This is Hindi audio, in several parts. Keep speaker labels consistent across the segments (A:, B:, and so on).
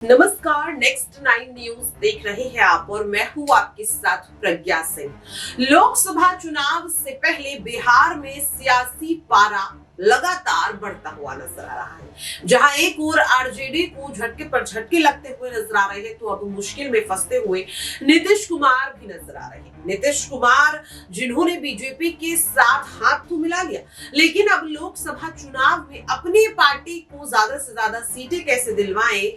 A: नमस्कार, नेक्स्ट 9 न्यूज देख रहे हैं आप और मैं हूं आपके साथ प्रज्ञा सिंह। लोकसभा चुनाव से पहले बिहार में सियासी पारा लगातार बढ़ता हुआ नजर आ रहा है। जहां एक ओर आरजेडी को झटके पर झटके लगते हुए नजर आ रहे हैं, तो अब मुश्किल में फंसते हुए नीतीश कुमार भी नजर आ रहे हैं। नीतीश कुमार जिन्होंने बीजेपी के साथ हाथ तो मिला लिया, लेकिन अब लोकसभा चुनाव में अपनी पार्टी को ज्यादा से ज्यादा सीटें कैसे दिलवाएं,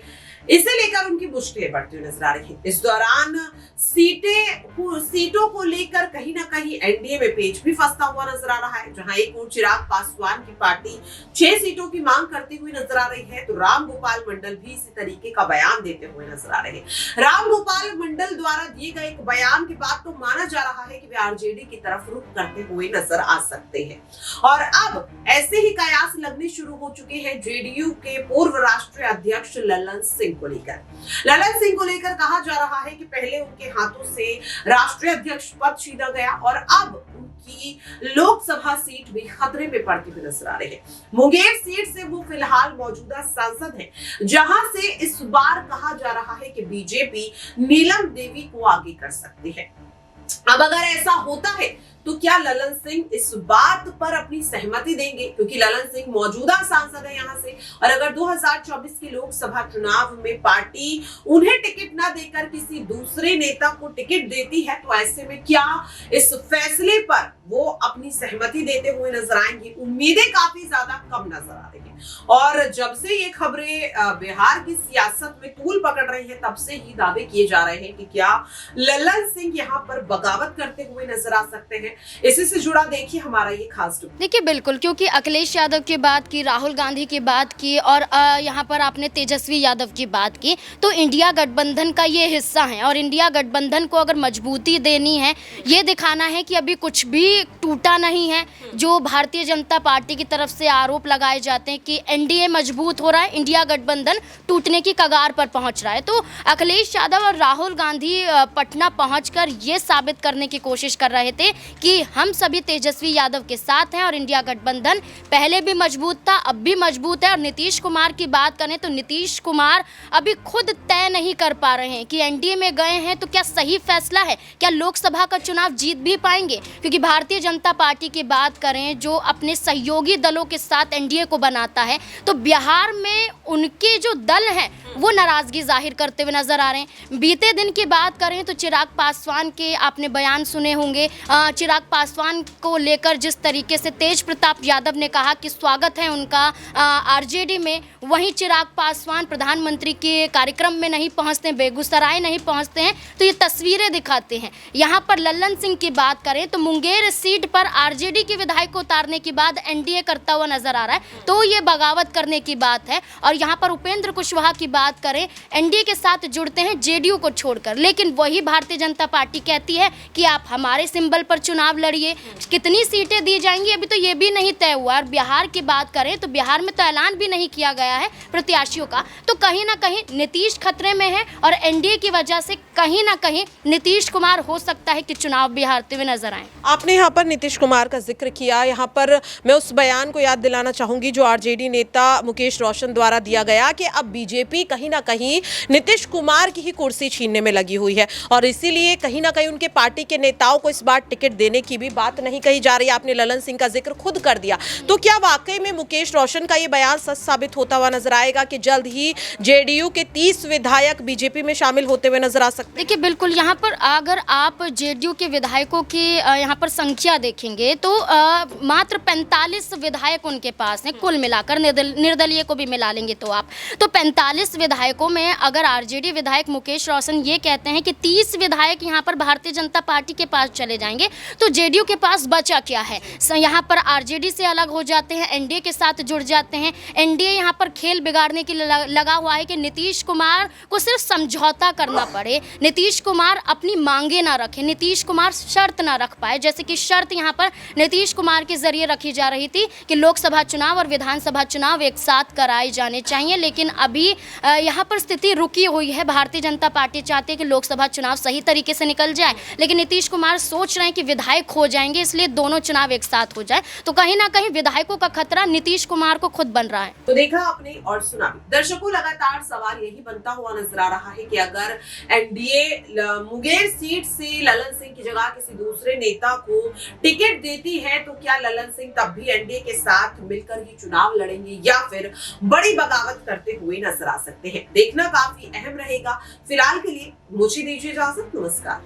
A: इसे लेकर उनकी मुश्किलें बढ़ती हुई नजर आ रही है। इस दौरान सीटों को लेकर कहीं ना कहीं एनडीए में पेच भी फंसता हुआ नजर आ रहा है। जहां एक ओर चिराग पासवान की पार्टी 6 सीटों की मांग करती हुई नजर आ रही है, तो राम गोपाल मंडल भी इसी तरीके का बयान देते हुए नजर आ रहे हैं। राम गोपाल मंडल द्वारा दिए गए एक बयान के बाद तो माना जा रहा है कि वे आरजेडी की तरफ रुख करते हुए नजर आ सकते हैं। और अब ऐसे ही कयास लगने शुरू हो चुके हैं जेडीयू के पूर्व राष्ट्रीय अध्यक्ष ललन सिंह को लेकर कहा जा रहा है कि पहले उनके हाथों से राष्ट्रीय अध्यक्ष पद छीना गया और अब उनकी लोकसभा सीट भी खतरे में पड़ती हुई नजर आ रही है। मुंगेर सीट से वो फिलहाल मौजूदा सांसद हैं, जहां से इस बार कहा जा रहा है कि बीजेपी नीलम देवी को आगे कर सकती है। अब अगर ऐसा होता है तो क्या ललन सिंह इस बात पर अपनी सहमति देंगे, क्योंकि ललन सिंह मौजूदा सांसद है यहां से, और अगर 2024 के लोकसभा चुनाव में पार्टी उन्हें टिकट ना देकर किसी दूसरे नेता को टिकट देती है, तो ऐसे में क्या इस फैसले पर वो अपनी सहमति देते हुए नजर आएंगे? उम्मीदें काफी ज्यादा कम नजर आ रही है। और जब से ये खबरें बिहार की सियासत में तूल पकड़ रही है, तब से ही दावे किए जा रहे हैं कि क्या ललन सिंह यहाँ पर बगावत करते हुए नजर आ सकते हैं। इसी से जुड़ा देखिए हमारा ये खास रिपोर्ट।
B: देखिए बिल्कुल, क्योंकि अखिलेश यादव की बात की, राहुल गांधी की बात की और यहाँ पर आपने तेजस्वी यादव की बात की, तो इंडिया गठबंधन का ये हिस्सा है और इंडिया गठबंधन को अगर मजबूती देनी है, ये दिखाना है कि अभी कुछ भी टूटा नहीं है। जो भारतीय जनता पार्टी की तरफ से आरोप लगाए जाते हैं कि एनडीए मजबूत हो रहा है, इंडिया गठबंधन टूटने की कगार पर पहुंच रहा है, तो अखिलेश यादव और राहुल गांधी पटना पहुंचकर ये साबित करने की कोशिश कर रहे थे कि हम सभी तेजस्वी यादव के साथ हैं और इंडिया गठबंधन पहले भी मजबूत था, अब भी मजबूत है। और नीतीश कुमार की बात करें तो नीतीश कुमार अभी खुद तय नहीं कर पा रहे हैं कि एनडीए में गए हैं तो क्या सही फैसला है, क्या लोकसभा का चुनाव जीत भी पाएंगे। क्योंकि भारतीय जनता पार्टी की बात करें, जो अपने सहयोगी दलों के साथ एनडीए को बनाता है, तो बिहार में उनके जो दल हैं वो नाराजगी जाहिर करते हुए नजर आ रहे हैं। बीते दिन की बात करें तो चिराग पासवान के आपने बयान सुने होंगे। चिराग पासवान को लेकर जिस तरीके से तेज प्रताप यादव ने कहा कि स्वागत है उनका आरजेडी में, वहीं चिराग पासवान प्रधानमंत्री के कार्यक्रम में नहीं पहुंचते, बेगूसराय नहीं पहुंचते हैं, तो ये तस्वीरें दिखाते हैं। यहाँ पर लल्लन सिंह की बात करें तो मुंगेर सीट पर आरजेडी के विधायक को उतारने के बाद एनडीए करता हुआ नजर आ रहा है, तो ये बगावत करने की बात है। और यहाँ पर उपेंद्र कुशवाहा की बात करें, एनडीए के साथ जुड़ते हैं जेडीयू को छोड़कर, लेकिन वही भारतीय जनता पार्टी कहती है कि आप हमारे सिंबल पर चुनाव लड़िए। कितनी सीटें दी जाएंगी अभी तो ये भी नहीं तय हुआ। और बिहार की बात करें तो बिहार में तो ऐलान भी नहीं किया गया है प्रत्याशियों का, तो कहीं ना कहीं नीतीश खतरे में है और एनडीए की वजह से कहीं ना कहीं नीतीश कुमार हो सकता है कि चुनाव भी हारते हुए नजर आए।
A: आपने यहाँ पर नीतीश कुमार का जिक्र किया, यहाँ पर मैं उस बयान को याद दिलाना चाहूंगी जो आरजेडी नेता मुकेश रोशन द्वारा दिया गया कि अब बीजेपी कहीं ना कहीं नीतीश कुमार की ही कुर्सी छीनने में लगी हुई है और इसीलिए कहीं ना कहीं उनके पार्टी के नेताओं को इस बार टिकट देने की भी बात नहीं कही जा रही। आपने ललन सिंह का जिक्र खुद कर दिया, तो क्या वाकई में मुकेश रोशन का ये बयान सच साबित होता हुआ नजर आएगा कि जल्द ही जेडीयू के 30 विधायक बीजेपी में शामिल होते हुए नजर आ सकते हैं?
B: देखिए बिल्कुल, यहाँ पर अगर आप जेडीयू के विधायकों की यहाँ पर संख्या देखेंगे तो मात्र 45 विधायक उनके पास हैं कुल मिलाकर, निर्दलीय को भी मिला लेंगे तो आप, तो 45 विधायकों में अगर आरजेडी विधायक मुकेश रोशन ये कहते हैं कि 30 विधायक यहाँ पर भारतीय जनता पार्टी के पास चले जाएंगे, तो जेडीयू के पास बचा क्या है? यहाँ पर आरजेडी से अलग हो जाते हैं, एनडीए के साथ जुड़ जाते हैं। एनडीए यहाँ पर खेल बिगाड़ने के लिए लगा हुआ है कि नीतीश कुमार को सिर्फ समझौता करना पड़े, नीतीश कुमार अपनी मांगे ना रखे, नीतीश कुमार शर्त ना रख पाए। जैसे कि शर्त यहाँ पर नीतीश कुमार के जरिए रखी जा रही थी कि लोकसभा चुनाव और विधानसभा चुनाव एक साथ कराए जाने चाहिए, लेकिन अभी यहाँ पर स्थिति रुकी हुई है। भारतीय जनता पार्टी चाहती है कि लोकसभा चुनाव सही तरीके से निकल जाए, लेकिन नीतीश कुमार सोच रहे हैं कि विधायक खो जाएंगे, इसलिए दोनों चुनाव एक साथ हो जाए। तो कहीं ना कहीं विधायकों का खतरा नीतीश कुमार को खुद बन रहा है।
A: तो देखा आपने और सुना भी। दर्शकों, लगातार सवाल यही बनता हुआ नजर आ रहा है कि अगर एनडीए मुंगेर सीट से ललन सिंह की जगह किसी दूसरे नेता को टिकट देती है तो क्या ललन सिंह तब भी एनडीए के साथ मिलकर ही चुनाव लड़ेंगे या फिर बड़ी बगावत करते हुए नजर आ सकते हैं। देखना काफी अहम रहेगा। फिलहाल के लिए मुझे दीजिए इजाजत। नमस्कार।